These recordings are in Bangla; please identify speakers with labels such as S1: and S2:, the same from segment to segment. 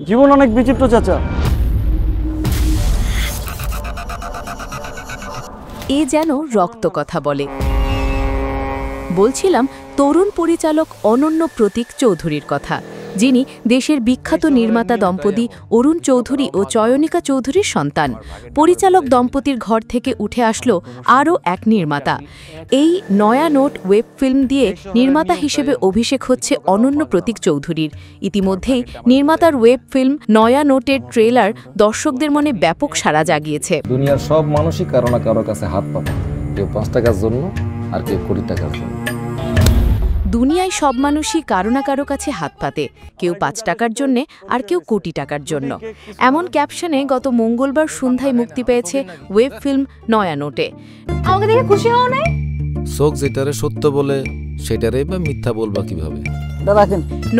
S1: জীবন অনেক বিচিত্র চাচা।
S2: এ যেন রক্ত কথা বলে। বলছিলাম তরুণ পরিচালক অনন্য প্রতীক চৌধুরীর কথা, যিনি দেশের বিখ্যাত নির্মাতা দম্পতি অরুণ চৌধুরী ও চয়নিকা চৌধুরীর সন্তান। পরিচালক দম্পতির ঘর থেকে উঠে আসলো আরও এক নির্মাতা। এই নয়া নোট ওয়েব ফিল্ম দিয়ে নির্মাতা হিসেবে অভিষেক হচ্ছে অনন্য প্রতীক চৌধুরীর। ইতিমধ্যেই নির্মাতার ওয়েব ফিল্ম নয়া নোটের ট্রেলার দর্শকদের মনে ব্যাপক সাড়া জাগিয়েছে।
S3: দুনিয়ার সব মানুষই কারো না কারো কাছে হাত পাবে, কেউ 5 টাকার জন্য আর কেউ কোটি টাকার জন্য।
S2: দুনিয়ায় সব মানুষই কারো না কারো কাছে হাত পাতে, কেউ 5 টাকার জন্যে আর কেউ কোটি টাকার জন্য। এমন ক্যাপশনে গত মঙ্গলবার সন্ধ্যায় মুক্তি পেয়েছে ওয়েব ফিল্ম নয়া নোটে।
S4: আমাকে দেখে খুশি হও নাই?
S3: শোক যেটারে সত্য বলে সেটারে বা মিথ্যা বলবা কিভাবে?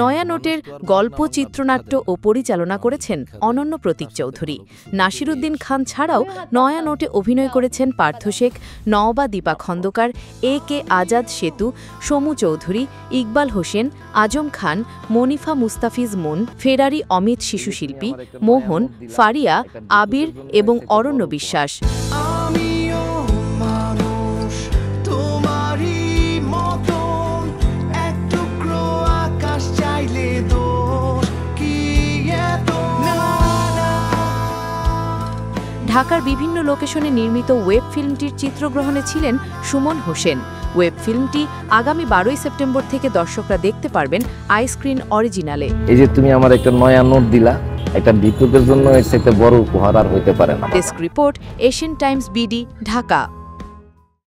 S2: নয়া নোটের গল্প, চিত্রনাট্য ও পরিচালনা করেছেন অনন্য প্রতীক চৌধুরী। নাসিরুদ্দিন খান ছাড়াও নয়া নোটে অভিনয় করেছেন পার্থ শেখ, নওবা দীপা খন্দকার, এ.কে আজাদ সেতু, সমু চৌধুরী, ইকবাল হোসেন, আজম খান, মনিফা মুস্তাফিজ মুন, ফেরারি অমিত শিশুশিল্পী, মোহন, ফারিয়া, আবির এবং অরণ্য বিশ্বাস। ঢাকার বিভিন্ন লোকেশনে নির্মিত ওয়েব ফিল্মটির চিত্রগ্রহণে ছিলেন সুমন হোসেন। ওয়েব ফিল্মটি আগামী 12 সেপ্টেম্বর থেকে দর্শকরা দেখতে পারবেন আইস্ক্রিন অরিজিনালে।
S3: এই যে তুমি আমার একটা নয়া নোট দিলা, এটা বিদ্যুতের জন্য এর সাথে বড় উপহার আর হইতে পারে না।
S2: Desk report, Asian Times BD, Dhaka.